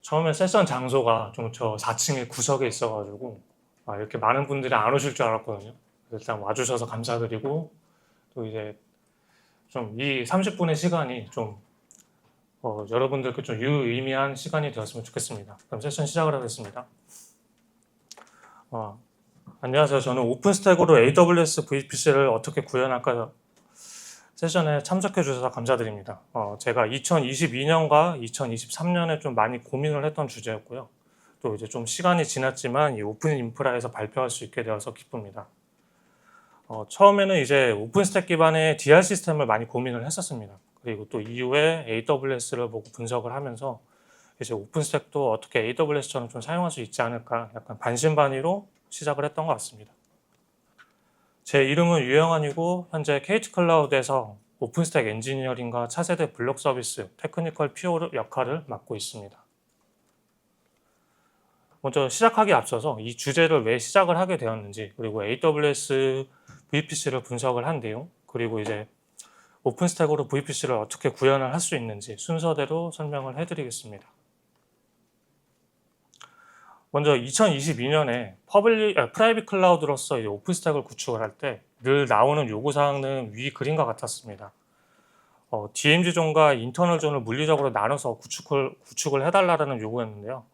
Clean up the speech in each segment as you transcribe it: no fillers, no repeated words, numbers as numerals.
처음에 세션 장소가 좀 저 4층에 구석에 있어가지고 이렇게 많은 분들이 안 오실 줄 알았거든요. 일단 와주셔서 감사드리고 또 이제 좀 이 30분의 시간이 좀 여러분들께 좀 유의미한 시간이 되었으면 좋겠습니다. 그럼 세션 시작을 하겠습니다. 안녕하세요. 저는 오픈스택으로 AWS VPC를 어떻게 구현할까 세션에 참석해 주셔서 감사드립니다. 제가 2022년과 2023년에 좀 많이 고민을 했던 주제였고요. 또 이제 좀 시간이 지났지만 이 오픈 인프라에서 발표할 수 있게 되어서 기쁩니다. 처음에는 이제 오픈스택 기반의 DR 시스템을 많이 고민을 했었습니다. 그리고 또 이후에 AWS를 보고 분석을 하면서 이제 오픈스택도 어떻게 AWS처럼 좀 사용할 수 있지 않을까 약간 반신반의로 시작을 했던 것 같습니다. 제 이름은 유영환이고 현재 KT 클라우드에서 오픈스택 엔지니어링과 차세대 블록 서비스 테크니컬 PO 역할을 맡고 있습니다. 먼저 시작하기 앞서서 이 주제를 왜 시작을 하게 되었는지, 그리고 AWS VPC를 분석을 한 내용, 그리고 이제 오픈스택으로 VPC를 어떻게 구현을 할 수 있는지 순서대로 설명을 해드리겠습니다. 먼저 2022년에 프라이빗 클라우드로서 이제 오픈스택을 구축을 할 때 늘 나오는 요구사항은 위 그림과 같았습니다. DMZ 존과 인터널 존을 물리적으로 나눠서 구축을 해달라는 요구였는데요.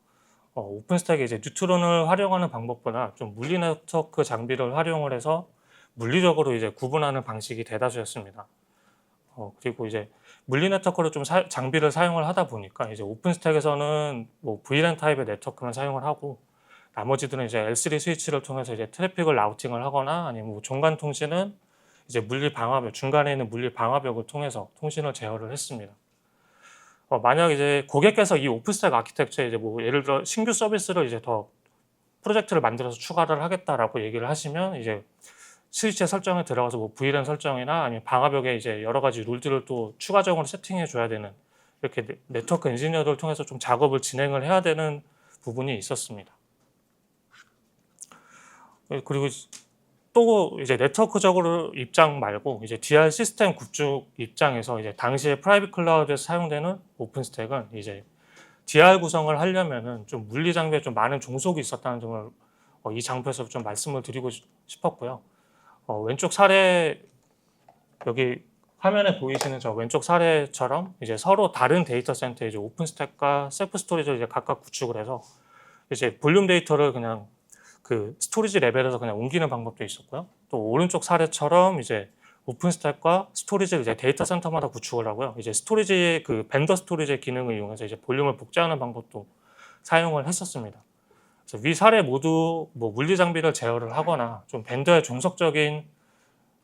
오픈스택에 이제 뉴트론을 활용하는 방법보다 좀 물리 네트워크 장비를 활용을 해서 물리적으로 이제 구분하는 방식이 대다수였습니다. 그리고 이제 물리 네트워크로 좀 장비를 사용을 하다 보니까 이제 오픈스택에서는 뭐 VLAN 타입의 네트워크만 사용을 하고 나머지들은 이제 L3 스위치를 통해서 이제 트래픽을 라우팅을 하거나 아니면 뭐 종간 통신은 이제 물리 방화벽, 중간에 있는 물리 방화벽을 통해서 통신을 제어를 했습니다. 만약 이제 고객께서 이 오픈스택 아키텍처에 이제 뭐 예를 들어 신규 서비스를 이제 더 프로젝트를 만들어서 추가를 하겠다라고 얘기를 하시면 이제 스위치의 설정에 들어가서 뭐 VLAN 설정이나 아니면 방화벽에 이제 여러 가지 룰들을 또 추가적으로 세팅해 줘야 되는 이렇게 네트워크 엔지니어들을 통해서 좀 작업을 진행을 해야 되는 부분이 있었습니다. 그리고 또 이제 네트워크적으로 입장 말고 이제 DR 시스템 구축 입장에서 이제 당시에 프라이빗 클라우드에서 사용되는 오픈스택은 이제 DR 구성을 하려면은 좀 물리 장비에 좀 많은 종속이 있었다는 점을 이 장표에서 좀 말씀을 드리고 싶었고요. 왼쪽 사례 여기 화면에 보이시는 저 왼쪽 사례처럼 이제 서로 다른 데이터 센터에 이제 오픈스택과 셀프 스토리지를 이제 각각 구축을 해서 이제 볼륨 데이터를 그냥 그 스토리지 레벨에서 그냥 옮기는 방법도 있었고요. 또 오른쪽 사례처럼 이제 오픈스택과 스토리지를 이제 데이터 센터마다 구축을 하고요. 이제 스토리지 그 벤더 스토리지의 기능을 이용해서 이제 볼륨을 복제하는 방법도 사용을 했었습니다. 그래서 위 사례 모두 뭐 물리 장비를 제어를 하거나 좀 벤더의 종속적인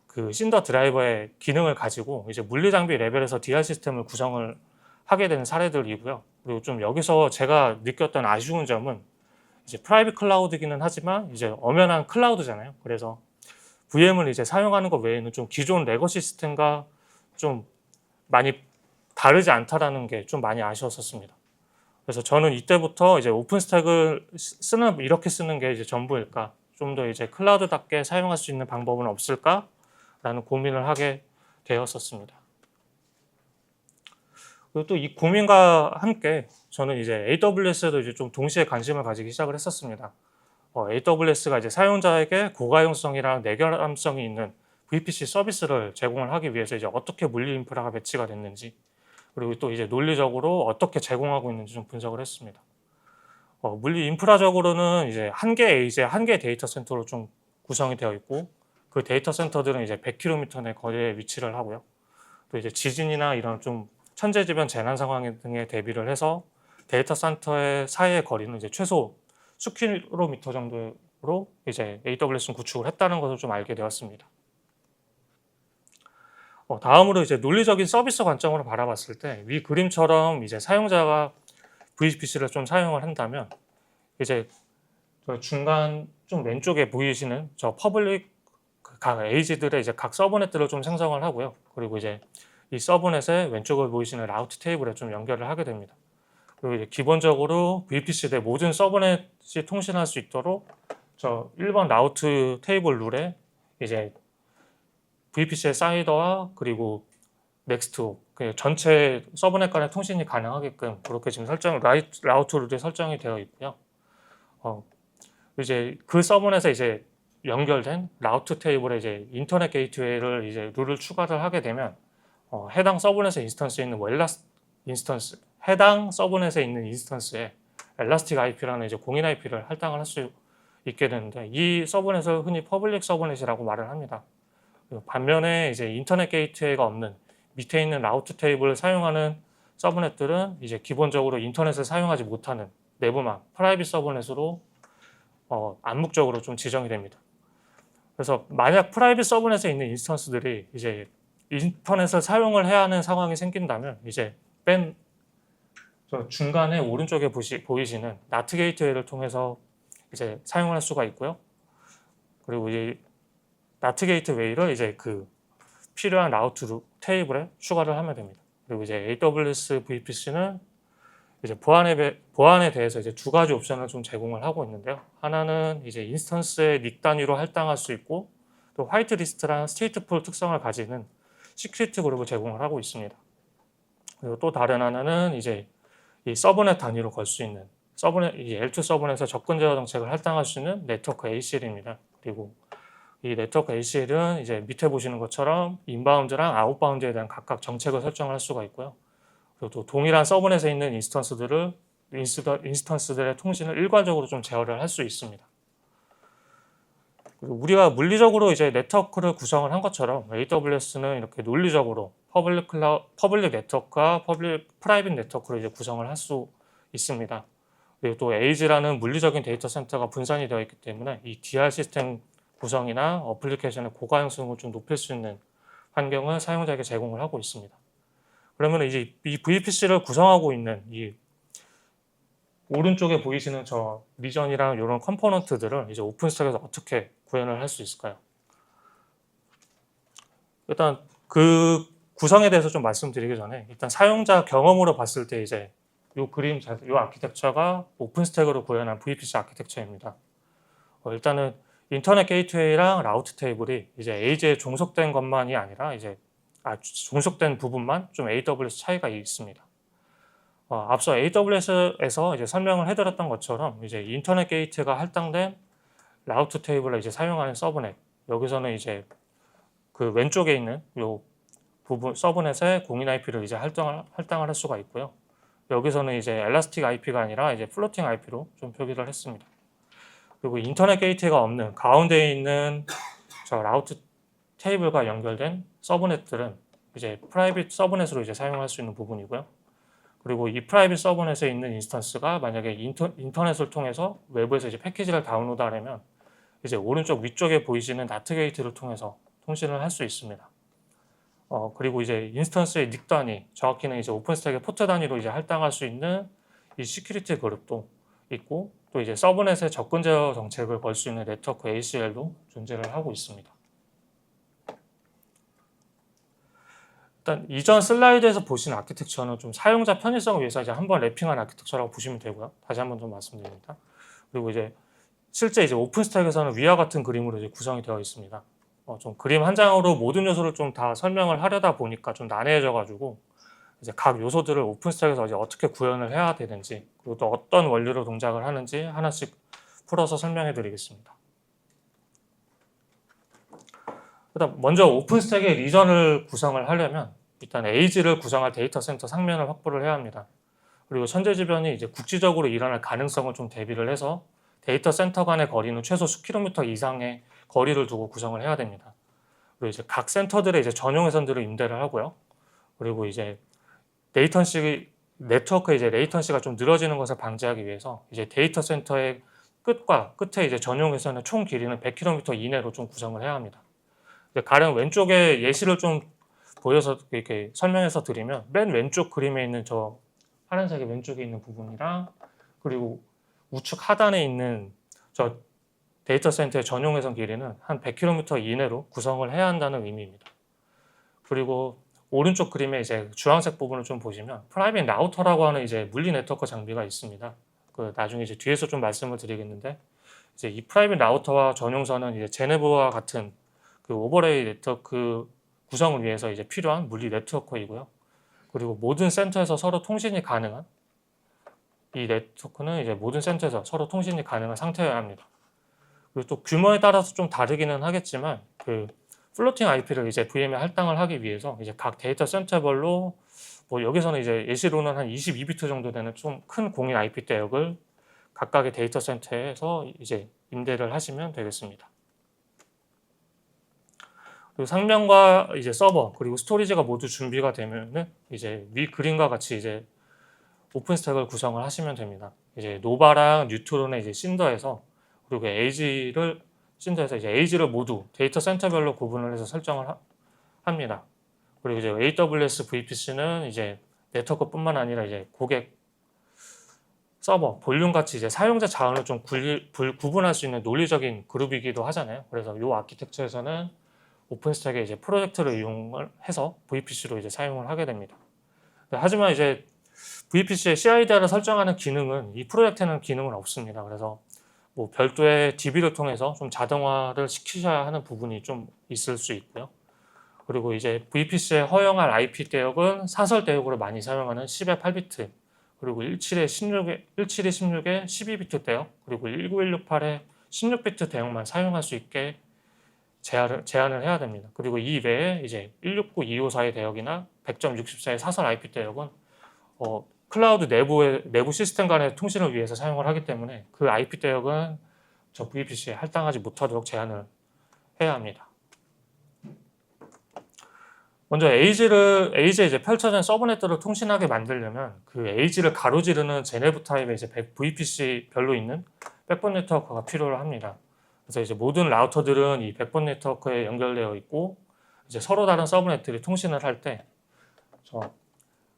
그 신더 드라이버의 기능을 가지고 이제 물리 장비 레벨에서 DR 시스템을 구성을 하게 되는 사례들이고요. 그리고 좀 여기서 제가 느꼈던 아쉬운 점은 이제 프라이빗 클라우드기는 하지만 이제 엄연한 클라우드잖아요. 그래서 VM을 이제 사용하는 것 외에는 좀 기존 레거시 시스템과 좀 많이 다르지 않다라는 게 좀 많이 아쉬웠었습니다. 그래서 저는 이때부터 이제 오픈스택을 이렇게 쓰는 게 이제 전부일까? 좀 더 이제 클라우드답게 사용할 수 있는 방법은 없을까?라는 고민을 하게 되었었습니다. 그리고 또 이 고민과 함께 저는 이제 AWS에도 이제 좀 동시에 관심을 가지기 시작을 했었습니다. AWS가 이제 사용자에게 고가용성이랑 내결함성이 있는 VPC 서비스를 제공을 하기 위해서 이제 어떻게 물리 인프라가 배치가 됐는지, 그리고 또 이제 논리적으로 어떻게 제공하고 있는지 좀 분석을 했습니다. 물리 인프라적으로는 이제 한 개 데이터 센터로 좀 구성이 되어 있고, 그 데이터 센터들은 이제 100km 내 거리에 위치를 하고요. 또 이제 지진이나 이런 좀 천재지변 재난 상황 등에 대비를 해서 데이터 센터의 사이의 거리는 이제 최소 수킬로미터 정도로 이제 AWS는 구축을 했다는 것을 좀 알게 되었습니다. 다음으로 이제 논리적인 서비스 관점으로 바라봤을 때 위 그림처럼 이제 사용자가 VPC를 좀 사용을 한다면 이제 중간 좀 왼쪽에 보이시는 저 퍼블릭 각 에이지들의 이제 각 서브넷들을 좀 생성을 하고요. 그리고 이제 이 서브넷의 왼쪽에 보이시는 라우트 테이블에 좀 연결을 하게 됩니다. 그리고 이제 기본적으로 VPC 내 모든 서브넷이 통신할 수 있도록 저 1번 라우트 테이블 룰에 이제 VPC의 사이더와 그리고 넥스트 그 전체 서브넷 간의 통신이 가능하게끔 그렇게 지금 라우터 룰이 설정이 되어 있고요. 이제 그 서브넷에 이제 연결된 라우트 테이블에 이제 인터넷 게이트웨이를 이제 룰을 추가를 하게 되면 해당 서브넷에 인스턴스에 있는 인스턴스 해당 서브넷에 있는 인스턴스에 엘라스틱 IP라는 이제 공인 IP를 할당을 할 수 있게 되는데 이 서브넷을 흔히 퍼블릭 서브넷이라고 말을 합니다. 반면에 이제 인터넷 게이트웨이가 없는 밑에 있는 라우트 테이블을 사용하는 서브넷들은 이제 기본적으로 인터넷을 사용하지 못하는 내부망 프라이빗 서브넷으로 암묵적으로 좀 지정이 됩니다. 그래서 만약 프라이빗 서브넷에 있는 인스턴스들이 이제 인터넷을 사용을 해야 하는 상황이 생긴다면 이제 저 중간에 오른쪽에 보이시는 나트 게이트웨이를 통해서 이제 사용할 수가 있고요. 그리고 이 나트 게이트웨이를 이제 그 필요한 라우트 테이블에 추가를 하면 됩니다. 그리고 이제 AWS VPC는 이제 보안에 대해서 이제 두 가지 옵션을 좀 제공을 하고 있는데요. 하나는 이제 인스턴스의 닉 단위로 할당할 수 있고 또 화이트 리스트랑 스테이트풀 특성을 가지는 시크릿 그룹을 제공을 하고 있습니다. 그리고 또 다른 하나는 이제 이 서브넷 단위로 걸 수 있는 이 L2 서브넷에서 접근 제어 정책을 할당할 수 있는 네트워크 ACL입니다. 그리고 이 네트워크 ACL은 이제 밑에 보시는 것처럼 인바운드랑 아웃바운드에 대한 각각 정책을 설정을 할 수가 있고요. 그리고 또 동일한 서브넷에 있는 인스턴스들의 통신을 일괄적으로 좀 제어를 할 수 있습니다. 그리고 우리가 물리적으로 이제 네트워크를 구성을 한 것처럼 AWS는 이렇게 논리적으로 퍼블릭 네트워크와 프라이빗 네트워크로 이제 구성을 할 수 있습니다. 그리고 또 에이지라는 물리적인 데이터 센터가 분산이 되어 있기 때문에 이 DR 시스템 구성이나 어플리케이션의 고가용성을 좀 높일 수 있는 환경을 사용자에게 제공을 하고 있습니다. 그러면 이제 이 VPC를 구성하고 있는 이 오른쪽에 보이시는 저 리전이랑 이런 컴포넌트들을 이제 오픈스택에서 어떻게 구현을 할 수 있을까요? 일단 그 구성에 대해서 좀 말씀드리기 전에 일단 사용자 경험으로 봤을 때 이제 이 아키텍처가 오픈스택으로 구현한 VPC 아키텍처입니다. 일단은 인터넷 게이트웨이랑 라우트 테이블이 이제 AJ에 종속된 것만이 아니라 이제 종속된 부분만 좀 AWS 차이가 있습니다. 앞서 AWS에서 이제 설명을 해드렸던 것처럼 이제 인터넷 게이트가 할당된 라우트 테이블을 이제 사용하는 서브넷 여기서는 이제 그 왼쪽에 있는 요 부분 서브넷에 공인 IP를 이제 할당을 할 수가 있고요. 여기서는 이제 엘라스틱 IP가 아니라 이제 플로팅 IP로 좀 표기를 했습니다. 그리고 인터넷 게이트가 없는 가운데에 있는 저 라우트 테이블과 연결된 서브넷들은 이제 프라이빗 서브넷으로 이제 사용할 수 있는 부분이고요. 그리고 이 프라이빗 서브넷에 있는 인스턴스가 만약에 인터넷을 통해서 외부에서 이제 패키지를 다운로드하려면 이제 오른쪽 위쪽에 보이시는 나트 게이트를 통해서 통신을 할 수 있습니다. 그리고 이제 인스턴스의 닉 단위, 정확히는 이제 오픈스택의 포트 단위로 이제 할당할 수 있는 이 시큐리티 그룹도 있고 또 이제 서브넷에 접근 제어 정책을 걸 수 있는 네트워크 ACL도 존재를 하고 있습니다. 일단 이전 슬라이드에서 보신 아키텍처는 좀 사용자 편의성을 위해서 이제 한번 랩핑한 아키텍처라고 보시면 되고요. 다시 한번 좀 말씀드립니다. 그리고 이제 실제 이제 오픈스택에서는 위와 같은 그림으로 이제 구성이 되어 있습니다. 좀 그림 한 장으로 모든 요소를 좀 다 설명을 하려다 보니까 좀 난해해져가지고 이제 각 요소들을 오픈스택에서 이제 어떻게 구현을 해야 되는지 그리고 또 어떤 원리로 동작을 하는지 하나씩 풀어서 설명해 드리겠습니다. 일단 먼저 오픈스택의 리전을 구성을 하려면 일단 에이지를 구성할 데이터 센터 상면을 확보를 해야 합니다. 그리고 천재지변이 이제 국지적으로 일어날 가능성을 좀 대비를 해서 데이터 센터 간의 거리는 최소 수킬로미터 이상의 거리를 두고 구성을 해야 됩니다. 그리고 이제 각 센터들의 이제 전용 회선들을 임대를 하고요. 그리고 이제 네트워크의 이제 레이턴시가 좀 늘어지는 것을 방지하기 위해서 이제 데이터 센터의 끝과 끝에 이제 전용 회선의 총 길이는 100km 이내로 좀 구성을 해야 합니다. 가령 왼쪽에 예시를 좀 보여서 이렇게 설명해서 드리면 맨 왼쪽 그림에 있는 저 파란색의 왼쪽에 있는 부분이랑 그리고 우측 하단에 있는 저 데이터 센터의 전용 회선 길이는 한 100km 이내로 구성을 해야 한다는 의미입니다. 그리고 오른쪽 그림에 이제 주황색 부분을 좀 보시면 프라이빗 라우터라고 하는 이제 물리 네트워크 장비가 있습니다. 나중에 이제 뒤에서 좀 말씀을 드리겠는데 이제 이 프라이빗 라우터와 전용선은 이제 제네브와 같은 그 오버레이 네트워크 구성을 위해서 이제 필요한 물리 네트워크이고요. 그리고 모든 센터에서 서로 통신이 가능한 이 네트워크는 이제 모든 센터에서 서로 통신이 가능한 상태여야 합니다. 그리고 또 규모에 따라서 좀 다르기는 하겠지만 그 플로팅 IP를 이제 VM에 할당을 하기 위해서 이제 각 데이터 센터별로 뭐 여기서는 이제 예시로는 한 22비트 정도 되는 좀 큰 공인 IP 대역을 각각의 데이터 센터에서 이제 임대를 하시면 되겠습니다. 그리고 상명과 이제 서버 그리고 스토리지가 모두 준비가 되면은 이제 위 그림과 같이 이제 오픈스택을 구성을 하시면 됩니다. 이제 노바랑 뉴트론의 이제 신더에서 그리고 에이지를 신더에서 이제 에이지를 모두 데이터 센터별로 구분을 해서 설정을 합니다. 그리고 이제 AWS VPC는 이제 네트워크뿐만 아니라 이제 고객 서버, 볼륨 같이 이제 사용자 자원을 좀 구분할 수 있는 논리적인 그룹이기도 하잖아요. 그래서 이 아키텍처에서는 오픈스택의 이제 프로젝트를 이용을 해서 VPC로 이제 사용을 하게 됩니다. 하지만 이제 VPC의 CIDR을 설정하는 기능은 이 프로젝트에는 기능은 없습니다. 그래서 뭐 별도의 DB를 통해서 좀 자동화를 시키셔야 하는 부분이 좀 있을 수 있고요. 그리고 이제 VPC에 허용할 IP 대역은 사설 대역으로 많이 사용하는 10의 8비트, 그리고 17의 16의 12비트 대역, 그리고 19168의 16비트 대역만 사용할 수 있게 제한을 해야 됩니다. 그리고 이 외에 이제 169254의 대역이나 100.64의 사설 IP 대역은 클라우드 내부 시스템 간의 통신을 위해서 사용을 하기 때문에 그 IP 대역은 저 VPC에 할당하지 못하도록 제한을 해야 합니다. 먼저 에이지에 이제 펼쳐진 서브넷들을 통신하게 만들려면 그 에이지를 가로지르는 제네브 타입의 이제 VPC 별로 있는 백본 네트워크가 필요를 합니다. 그래서 이제 모든 라우터들은 이 백본 네트워크에 연결되어 있고 이제 서로 다른 서브넷들이 통신을 할 때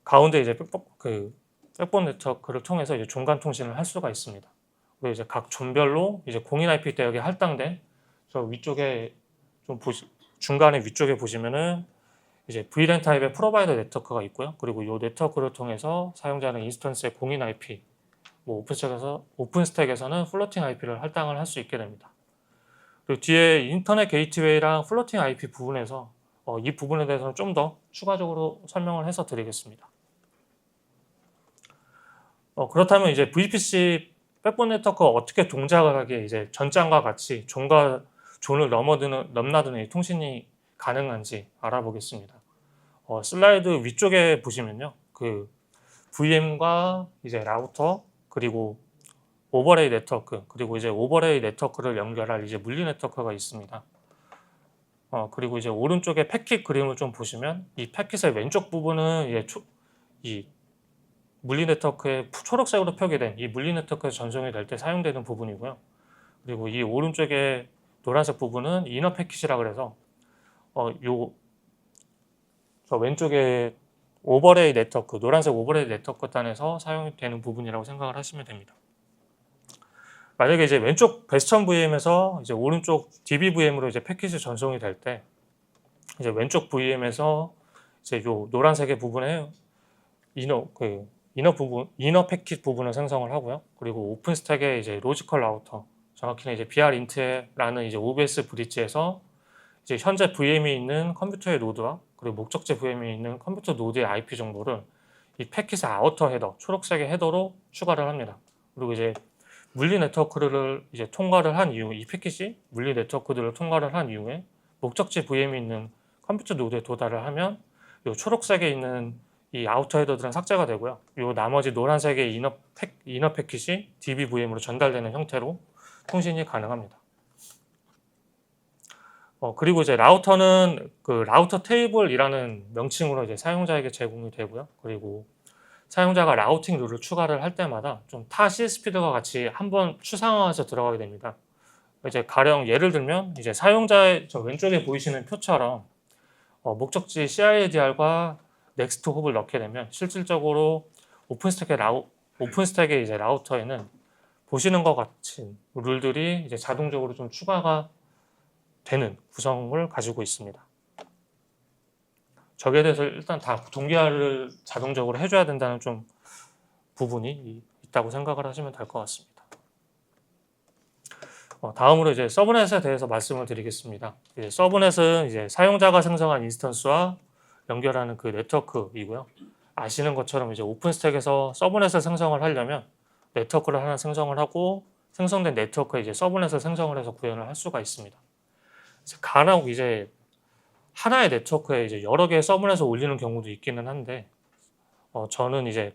가운데 이제 백본 네트워크를 통해서 이제 종간 통신을 할 수가 있습니다. 그리고 이제 각 존별로 이제 공인 IP 대역에 할당된 저 위쪽에 중간에 위쪽에 보시면은 이제 VLAN 타입의 프로바이더 네트워크가 있고요. 그리고 이 네트워크를 통해서 사용자는 인스턴스의 공인 IP, 뭐 오픈스택에서는 플로팅 IP를 할당을 할 수 있게 됩니다. 그리고 뒤에 인터넷 게이트웨이랑 플로팅 IP 부분에서 이 부분에 대해서는 좀 더 추가적으로 설명을 해서 드리겠습니다. 그렇다면 이제 VPC 백본 네트워크가 어떻게 동작을 하기에 이제 전장과 같이 존과 존을 넘나드는 이 통신이 가능한지 알아보겠습니다. 슬라이드 위쪽에 보시면요, 그 VM과 이제 라우터 그리고 오버레이 네트워크 그리고 이제 오버레이 네트워크를 연결할 이제 물리 네트워크가 있습니다. 그리고 이제 오른쪽에 패킷 그림을 좀 보시면 이 패킷의 왼쪽 부분은 이제 이 물리 네트워크에 초록색으로 표기된 이 물리 네트워크에 전송이 될 때 사용되는 부분이고요. 그리고 이 오른쪽에 노란색 부분은 이너 패킷이라 그래서 저 왼쪽에 오버레이 네트워크, 노란색 오버레이 네트워크 단에서 사용되는 부분이라고 생각을 하시면 됩니다. 만약에 이제 왼쪽 베스천 VM에서 이제 오른쪽 DBVM으로 이제 패킷이 전송이 될 때 이제 왼쪽 VM에서 이제 요 노란색의 부분에 이너 패킷 부분을 생성을 하고요. 그리고 오픈스택의 이제 로지컬 라우터, 정확히는 이제 BR인트라는 이제 OBS 브릿지에서 이제 현재 VM이 있는 컴퓨터의 노드와 그리고 목적지 VM이 있는 컴퓨터 노드의 IP 정보를 이 패킷의 아우터 헤더, 초록색의 헤더로 추가를 합니다. 그리고 이제 물리 네트워크를 이제 통과를 한 이후 이 패킷이 물리 네트워크들을 통과를 한 이후에 목적지 VM이 있는 컴퓨터 노드에 도달을 하면 이 초록색에 있는 이 아우터 헤더들은 삭제가 되고요. 이 나머지 노란색의 이너 패킷이 DBVM으로 전달되는 형태로 통신이 가능합니다. 그리고 이제 라우터는 그 라우터 테이블이라는 명칭으로 이제 사용자에게 제공이 되고요. 그리고 사용자가 라우팅 룰을 추가를 할 때마다 좀 타 CSP들과 같이 한번 추상화해서 들어가게 됩니다. 이제 가령 예를 들면 이제 사용자의 저 왼쪽에 보이시는 표처럼 목적지 CIDR과 넥스트 홉을 넣게 되면 실질적으로 오픈스택의 이제 라우터에는 보시는 것 같은 룰들이 이제 자동적으로 좀 추가가 되는 구성을 가지고 있습니다. 저기에 대해서 일단 다 동기화를 자동적으로 해줘야 된다는 좀 부분이 있다고 생각을 하시면 될 것 같습니다. 다음으로 이제 서브넷에 대해서 말씀을 드리겠습니다. 이제 서브넷은 이제 사용자가 생성한 인스턴스와 연결하는 그 네트워크이고요. 아시는 것처럼 이제 오픈스택에서 서브넷을 생성을 하려면 네트워크를 하나 생성을 하고 생성된 네트워크에 이제 서브넷을 생성을 해서 구현을 할 수가 있습니다. 간혹 이제 하나의 네트워크에 이제 여러 개의 서브넷을 올리는 경우도 있기는 한데 저는 이제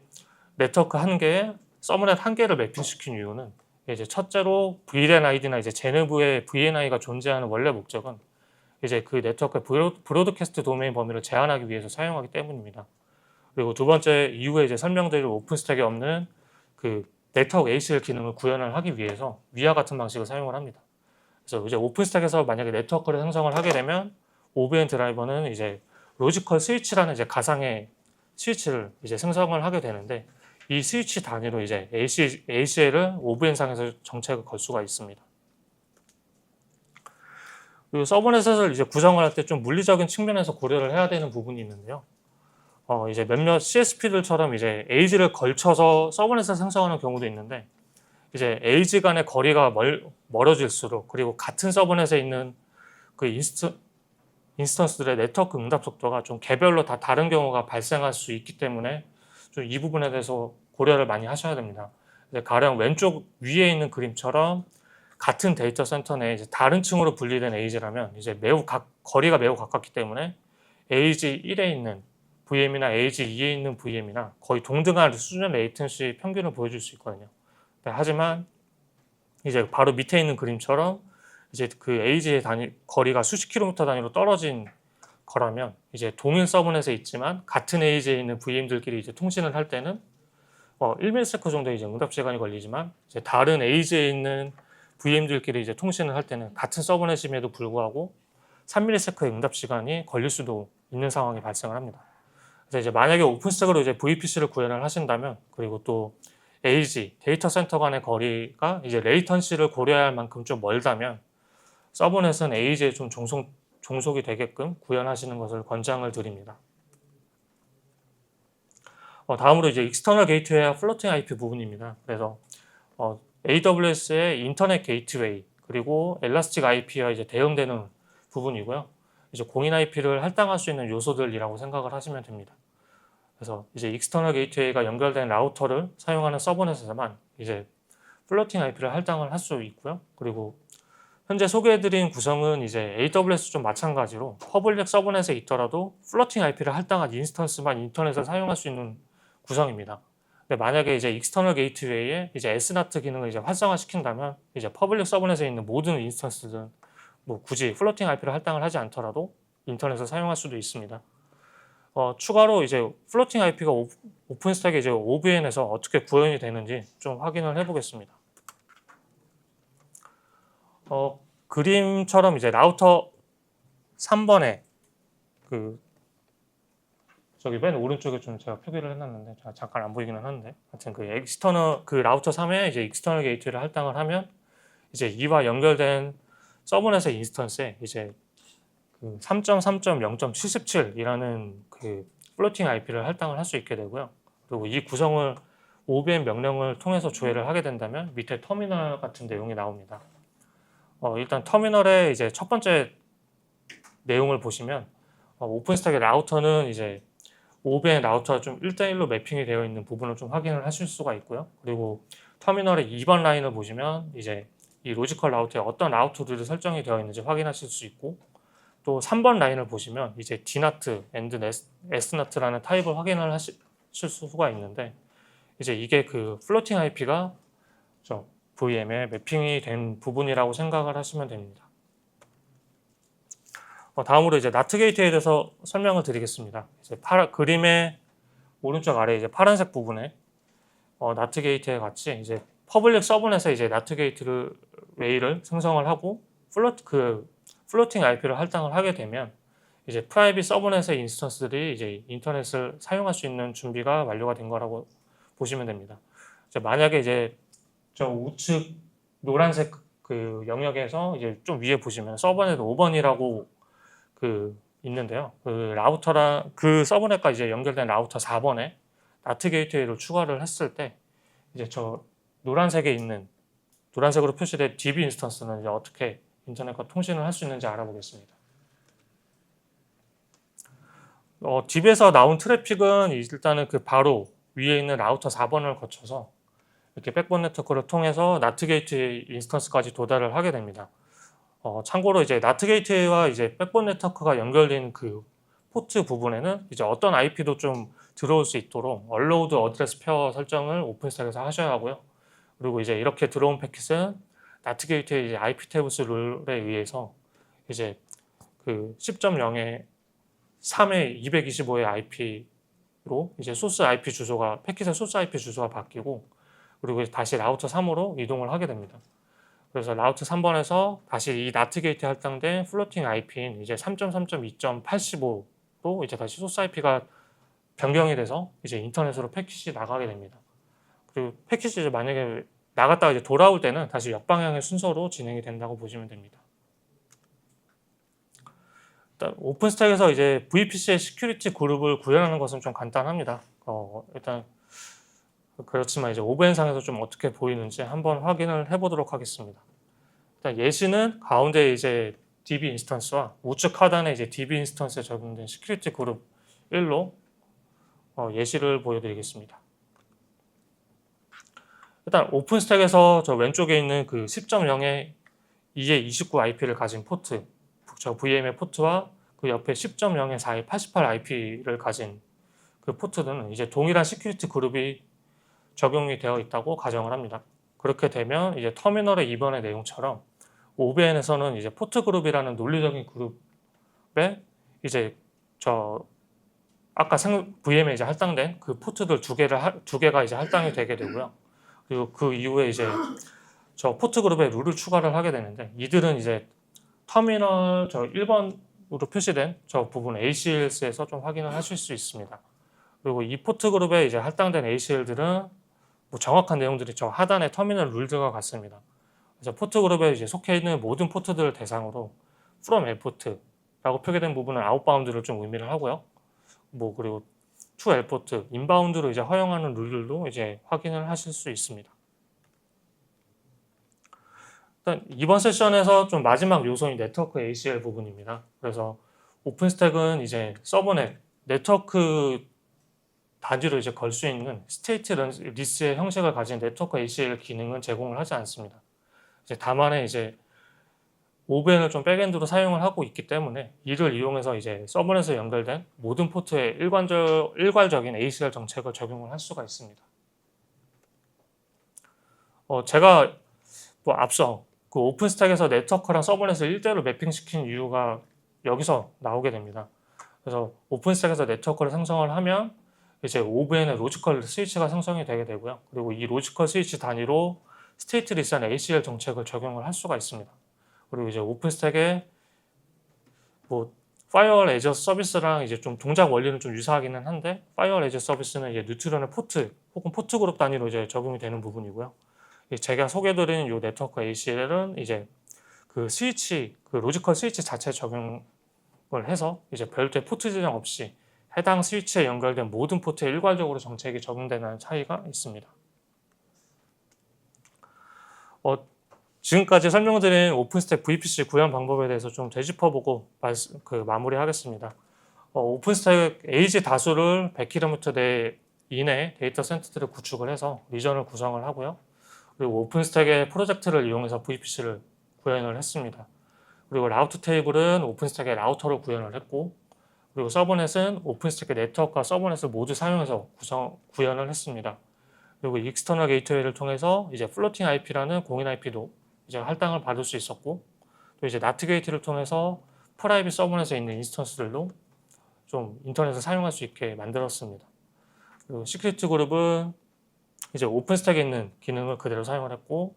네트워크 한 개에 서브넷 한 개를 매핑시킨 이유는 이제 첫째로 VLAN-ID나 이제 제네브의 VNI가 존재하는 원래 목적은 이제 그 네트워크의 브로드캐스트 도메인 범위를 제한하기 위해서 사용하기 때문입니다. 그리고 두 번째 이후에 이제 설명드릴 오픈스택에 없는 그 네트워크 ACL 기능을 구현을 하기 위해서 위와 같은 방식을 사용을 합니다. 그래서 이제 오픈스택에서 만약에 네트워크를 생성을 하게 되면 OBN 드라이버는 이제 로지컬 스위치라는 이제 가상의 스위치를 이제 생성을 하게 되는데 이 스위치 단위로 이제 ACL을 OBN 상에서 정책을 걸 수가 있습니다. 그리고 서브넷을 이제 구성을 할 때 좀 물리적인 측면에서 고려를 해야 되는 부분이 있는데요. 이제 몇몇 CSP들처럼 이제 에이지를 걸쳐서 서브넷을 생성하는 경우도 있는데 이제 에이지 간의 거리가 멀어질수록 그리고 같은 서브넷에 있는 그 인스턴스들의 네트워크 응답 속도가 좀 개별로 다 다른 경우가 발생할 수 있기 때문에 좀 이 부분에 대해서 고려를 많이 하셔야 됩니다. 가령 왼쪽 위에 있는 그림처럼 같은 데이터 센터 내에 이제 다른 층으로 분리된 에이지라면 이제 거리가 매우 가깝기 때문에 에이지 1에 있는 VM이나 에이지 2에 있는 VM이나 거의 동등한 수준의 레이턴시 평균을 보여줄 수 있거든요. 하지만 이제 바로 밑에 있는 그림처럼 이제 그 에이지의 거리가 수십 킬로미터 단위로 떨어진 거라면 이제 동일 서브넷에 있지만 같은 에이지에 있는 VM들끼리 이제 통신을 할 때는 1ms 정도의 이제 응답 시간이 걸리지만 이제 다른 에이지에 있는 VM들끼리 이제 통신을 할 때는 같은 서브넷임에도 불구하고 3ms 응답 시간이 걸릴 수도 있는 상황이 발생을 합니다. 그래서 이제 만약에 오픈스택으로 이제 VPC를 구현을 하신다면 그리고 또 에이지 데이터 센터 간의 거리가 이제 레이턴시를 고려해야 할 만큼 좀 멀다면 서브넷은 에이지에 좀 종속이 되게끔 구현하시는 것을 권장을 드립니다. 다음으로 이제 익스터널 게이트웨이와 플로팅 IP 부분입니다. 그래서 AWS의 인터넷 게이트웨이 그리고 엘라스틱 IP와 이제 대응되는 부분이고요. 이제 공인 IP를 할당할 수 있는 요소들이라고 생각을 하시면 됩니다. 그래서 이제 익스터널 게이트웨이가 연결된 라우터를 사용하는 서브넷에서만 이제 플로팅 IP를 할당을 할 수 있고요. 그리고 현재 소개해드린 구성은 이제 AWS 좀 마찬가지로 퍼블릭 서브넷에 있더라도 플로팅 IP를 할당한 인스턴스만 인터넷을 사용할 수 있는 구성입니다. 근데 만약에 이제 익스터널 게이트웨이에 이제 SNAT 기능을 이제 활성화시킨다면 이제 퍼블릭 서브넷에 있는 모든 인스턴스들은 뭐 굳이 플로팅 IP를 할당을 하지 않더라도 인터넷을 사용할 수도 있습니다. 추가로 이제 플로팅 IP가 오픈스택의 이제 OVN에서 어떻게 구현이 되는지 좀 확인을 해보겠습니다. 그림처럼 이제 라우터 3번에 저기 맨 오른쪽에 좀 제가 표기를 해놨는데 잠깐 안 보이기는 하는데 하여튼 그 익스터널 그 라우터 3에 이제 익스터널 게이트를 할당을 하면 이제 이와 연결된 서브넷의 인스턴스에 이제 그 3.3.0.77이라는 그 플로팅 IP를 할당을 할 수 있게 되고요. 그리고 이 구성을 OBN 명령을 통해서 조회를 하게 된다면 밑에 터미널 같은 내용이 나옵니다. 일단 터미널의 이제 첫 번째 내용을 보시면 오픈스택의 라우터는 이제 OBN 라우터가 좀 1대1로 매핑이 되어 있는 부분을 좀 확인을 하실 수가 있고요. 그리고 터미널의 2번 라인을 보시면 이제 이 로지컬 라우터에 어떤 라우터들이 설정이 되어 있는지 확인하실 수 있고 또 3번 라인을 보시면 이제 DNAT and SNAT라는 타입을 확인을 하실 수가 있는데 이제 이게 그 플로팅 IP가 저 VM에 매핑이 된 부분이라고 생각을 하시면 됩니다. 다음으로 이제 나트 게이트에 대해서 설명을 드리겠습니다. 이제 그림의 오른쪽 아래 이제 파란색 부분에 나트 게이트에 같이 이제 퍼블릭 서브넷에 이제 나트 게이트를 웨이를 생성을 하고 플로팅 IP를 할당을 하게 되면 이제 프라이빗 서브넷의 인스턴스들이 이제 인터넷을 사용할 수 있는 준비가 완료가 된 거라고 보시면 됩니다. 이제 만약에 이제 저 우측 노란색 그 영역에서 이제 좀 위에 보시면 서브넷 5번이라고 있는데요. 그 라우터랑 그 서브넷과 이제 연결된 라우터 4번에 나트 게이트웨이를 추가를 했을 때 이제 저 노란색으로 표시된 DB 인스턴스는 이제 어떻게 인터넷과 통신을 할 수 있는지 알아보겠습니다. DB에서 나온 트래픽은 일단은 그 바로 위에 있는 라우터 4번을 거쳐서 이렇게 백본 네트워크를 통해서 나트 게이트웨이 인스턴스까지 도달을 하게 됩니다. 참고로 이제 나트 게이트웨이와 이제 백본 네트워크가 연결된 그 포트 부분에는 이제 어떤 IP도 좀 들어올 수 있도록 얼로우드 어드레스 페어 설정을 오픈스택에서 하셔야 하고요. 그리고 이제 이렇게 들어온 패킷은 나트 게이트웨이 이제 IP 테이블스 룰에 의해서 이제 그 10.0의 3의 225의 IP로 이제 소스 IP 주소가 패킷의 소스 IP 주소가 바뀌고 그리고 다시 라우터 3으로 이동을 하게 됩니다. 그래서 라우터 3번에서 다시 이 나트 게이트에 할당된 플로팅 IP인 이제 3.3.2.85로 이제 다시 소스 IP가 변경이 돼서 이제 인터넷으로 패킷이 나가게 됩니다. 그리고 패킷이 이제 만약에 나갔다가 이제 돌아올 때는 다시 역방향의 순서로 진행이 된다고 보시면 됩니다. 일단 오픈스택에서 이제 VPC의 시큐리티 그룹을 구현하는 것은 좀 간단합니다. 일단 그렇지만 이제 오벤상에서 좀 어떻게 보이는지 한번 확인을 해보도록 하겠습니다. 일단 예시는 가운데 이제 DB 인스턴스와 우측 하단에 이제 DB 인스턴스에 적용된 시큐리티 그룹 1로 예시를 보여드리겠습니다. 일단 오픈스택에서 저 왼쪽에 있는 그 10.0의 2의 29 IP를 가진 포트, 저 VM의 포트와 그 옆에 10.0의 4의 88 IP를 가진 그 포트들은 이제 동일한 시큐리티 그룹이 적용이 되어 있다고 가정을 합니다. 그렇게 되면 이제 터미널의 이번의 내용처럼 OBN에서는 이제 포트 그룹이라는 논리적인 그룹에 이제 저 아까 VM에 이제 할당된 그 포트들 두 개가 이제 할당이 되게 되고요. 그리고 그 이후에 이제 저 포트 그룹에 룰을 추가를 하게 되는데 이들은 이제 터미널 저 1번으로 표시된 저 부분 ACLs에서 좀 확인을 하실 수 있습니다. 그리고 이 포트 그룹에 이제 할당된 ACL들은 뭐 정확한 내용들이 저 하단의 터미널 룰들과 같습니다. 그래서 포트 그룹에 이제 속해 있는 모든 포트들을 대상으로 from L포트라고 표기된 부분은 아웃바운드를 좀 의미를 하고요. 뭐 그리고 to L포트, 인바운드로 이제 허용하는 룰들도 이제 확인을 하실 수 있습니다. 일단 이번 세션에서 좀 마지막 요소인 네트워크 ACL 부분입니다. 그래서 오픈스택은 이제 서버넷, 네트워크 단위로 이제 걸 수 있는 스테이트 리스의 형식을 가진 네트워크 ACL 기능은 제공을 하지 않습니다. 이제 다만에 이제 OBN을 좀 백엔드로 사용을 하고 있기 때문에 이를 이용해서 이제 서버넷에 연결된 모든 포트에 일괄적인 ACL 정책을 적용을 할 수가 있습니다. 제가 뭐 앞서 그 오픈스택에서 네트워크랑 서버넷을 1대1로 매핑시킨 이유가 여기서 나오게 됩니다. 그래서 오픈스택에서 네트워크를 생성을 하면 이제 OBN의 로지컬 스위치가 생성이 되게 되고요. 그리고 이 로지컬 스위치 단위로 스테이트 리스한 ACL 정책을 적용을 할 수가 있습니다. 그리고 이제 오픈스택의 뭐 파이어월 에저 서비스랑 이제 좀 동작 원리는 좀 유사하기는 한데 파이어월 에저 서비스는 이제 뉴트론의 포트 혹은 포트 그룹 단위로 이제 적용이 되는 부분이고요. 제가 소개드린 이 네트워크 ACL은 이제 그 스위치, 그 로지컬 스위치 자체 적용을 해서 이제 별도의 포트 지정 없이 해당 스위치에 연결된 모든 포트에 일괄적으로 정책이 적용되는 차이가 있습니다. 지금까지 설명드린 오픈스택 VPC 구현 방법에 대해서 좀 되짚어보고 마무리하겠습니다. 오픈스택 에이지 다수를 100km 내 이내 데이터 센터들을 구축을 해서 리전을 구성을 하고요. 그리고 오픈스택의 프로젝트를 이용해서 VPC를 구현을 했습니다. 그리고 라우터 테이블은 오픈스택의 라우터로 구현을 했고 그리고 서버넷은 오픈스택의 네트워크와 서버넷을 모두 사용해서 구현을 했습니다. 그리고 익스터널 게이트웨이를 통해서 이제 플로팅 IP라는 공인 IP도 이제 할당을 받을 수 있었고 또 이제 나트 게이트를 통해서 프라이빗 서버넷에 있는 인스턴스들도 좀 인터넷을 사용할 수 있게 만들었습니다. 그리고 시크릿 그룹은 이제 오픈스택에 있는 기능을 그대로 사용을 했고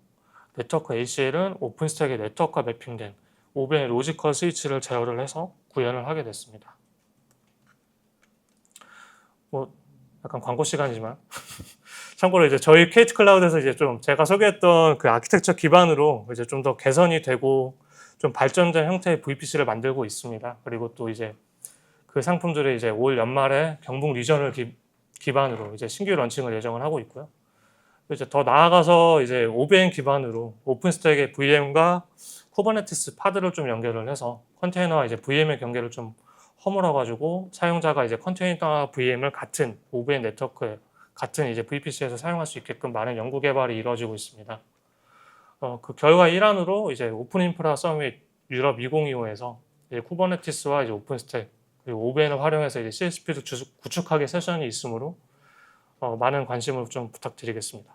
네트워크 ACL은 오픈스택의 네트워크와 매핑된 OBN의 로지컬 스위치를 제어를 해서 구현을 하게 됐습니다. 뭐 약간 광고 시간이지만 참고로 이제 저희 KT 클라우드에서 이제 좀 제가 소개했던 그 아키텍처 기반으로 이제 좀 더 개선이 되고 좀 발전된 형태의 VPC를 만들고 있습니다. 그리고 또 이제 그 상품들을 이제 올 연말에 경북 리전을 기반으로 이제 신규 런칭을 예정을 하고 있고요. 이제 더 나아가서 이제 OBN 기반으로 오픈스택의 VM과 쿠버네티스 파드를 좀 연결을 해서 컨테이너와 이제 VM의 경계를 좀 허물어가지고 사용자가 이제 컨테이너 VM을 같은 OVN 네트워크에 같은 이제 VPC에서 사용할 수 있게끔 많은 연구 개발이 이루어지고 있습니다. 그 결과 일환으로 이제 오픈 인프라 서밋 유럽 2025에서 이제 쿠버네티스와 이제 오픈스택 그리고 OVN을 활용해서 이제 CSP도 구축하기 세션이 있으므로 많은 관심을 좀 부탁드리겠습니다.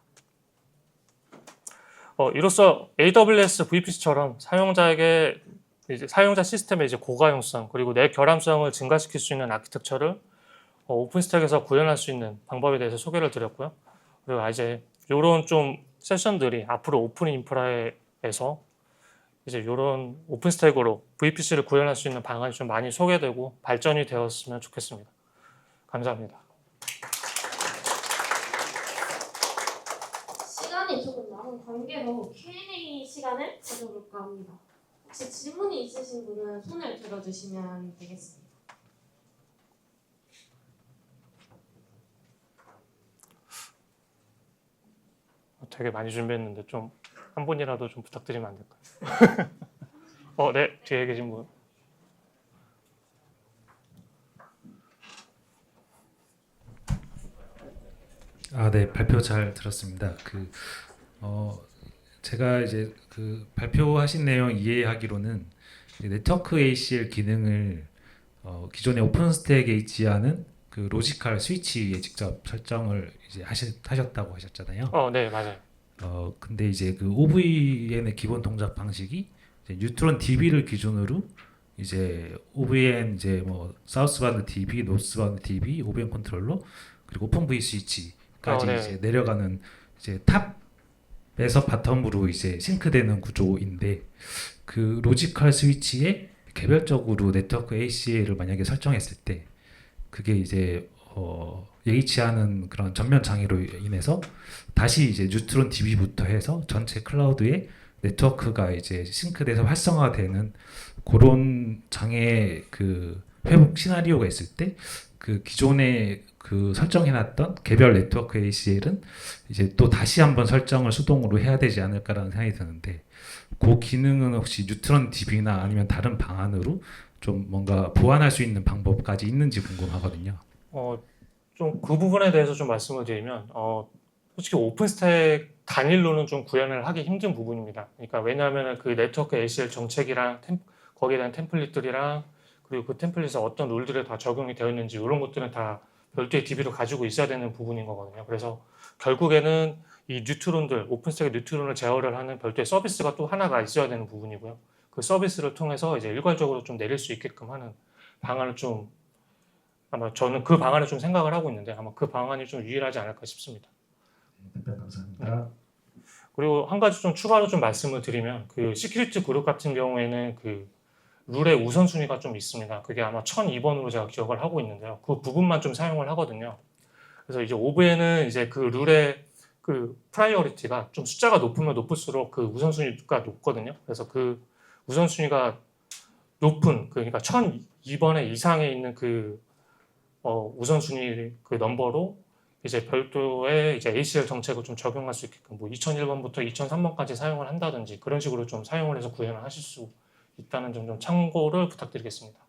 이로써 AWS VPC처럼 사용자에게 이제 사용자 시스템의 이제 고가용성 그리고 내 결함성을 증가시킬 수 있는 아키텍처를 오픈스택에서 구현할 수 있는 방법에 대해서 소개를 드렸고요. 그리고 이제 이런 좀 세션들이 앞으로 오픈 인프라에서 이제 이런 오픈스택으로 VPC를 구현할 수 있는 방안이 좀 많이 소개되고 발전이 되었으면 좋겠습니다. 감사합니다. 시간이 조금 남은 관계로 Q&A 시간을 가져볼까 합니다. 혹시 질문이 있으신 분은 손을 들어주시면 되겠습니다. 되게 많이 준비했는데 좀 한 분이라도 좀 부탁드리면 안 될까요? 네, 뒤에 계신 분. 네, 발표 잘 들었습니다. 제가 이제 그 발표하신 내용 이해하기로는 이제 네트워크 ACL 기능을 기존의 오픈스택에 있지 않은 그 로지컬 스위치에 직접 설정을 이제 하셨다고 하셨잖아요. 네, 맞아요. 근데 이제 그 OVN의 기본 동작 방식이 이제 뉴트론 DB를 기준으로 이제 OVN 이제 뭐 사우스바운드 DB, 노스바운드 DB, OVN 컨트롤러 그리고 오픈 V 스위치까지 네. 이제 내려가는 이제 탑에서 바텀으로 이제 싱크되는 구조인데 그 로지컬 스위치에 개별적으로 네트워크 ACL을 만약에 설정했을 때 그게 이제 예기치 않은 그런 전면 장애로 인해서 다시 이제 뉴트론 DB부터 해서 전체 클라우드에 네트워크가 이제 싱크돼서 활성화되는 그런 장애 그 회복 시나리오가 있을 때 그 기존에 그 설정해놨던 개별 네트워크 ACL은 이제 또 다시 한번 설정을 수동으로 해야 되지 않을까라는 생각이 드는데 그 기능은 혹시 뉴트론 DB나 아니면 다른 방안으로 좀 뭔가 보완할 수 있는 방법까지 있는지 궁금하거든요. 좀 그 부분에 대해서 좀 말씀을 드리면 솔직히 오픈스택 단일로는 좀 구현을 하기 힘든 부분입니다. 그러니까 왜냐하면 그 네트워크 ACL 정책이랑 거기에 대한 템플릿들이랑 그리고 그 템플릿에 어떤 룰들이 다 적용이 되어 있는지 이런 것들은 다 별도의 DB로 가지고 있어야 되는 부분인 거거든요. 그래서 결국에는 이 뉴트론들, 오픈스택의 뉴트론을 제어를 하는 별도의 서비스가 또 하나가 있어야 되는 부분이고요. 그 서비스를 통해서 이제 일괄적으로 좀 내릴 수 있게끔 하는 방안을 좀 아마 저는 그 방안을 좀 생각을 하고 있는데 아마 그 방안이 좀 유일하지 않을까 싶습니다. 답변 감사합니다. 그리고 한 가지 좀 추가로 좀 말씀을 드리면 그 시큐리티 그룹 같은 경우에는 그 룰의 우선순위가 좀 있습니다. 그게 아마 1002번으로 제가 기억을 하고 있는데요. 그 부분만 좀 사용을 하거든요. 그래서 이제 OVN은 이제 그 룰의 그 프라이어리티가 좀 숫자가 높으면 높을수록 그 우선순위가 높거든요. 그래서 그 우선순위가 높은 그러니까 1002번에 이상에 있는 그 우선순위 그 넘버로 이제 별도의 이제 ACL 정책을 좀 적용할 수 있게끔 뭐 2001번부터 2003번까지 사용을 한다든지 그런 식으로 좀 사용을 해서 구현을 하실 수 있다는 점 좀 참고를 부탁드리겠습니다.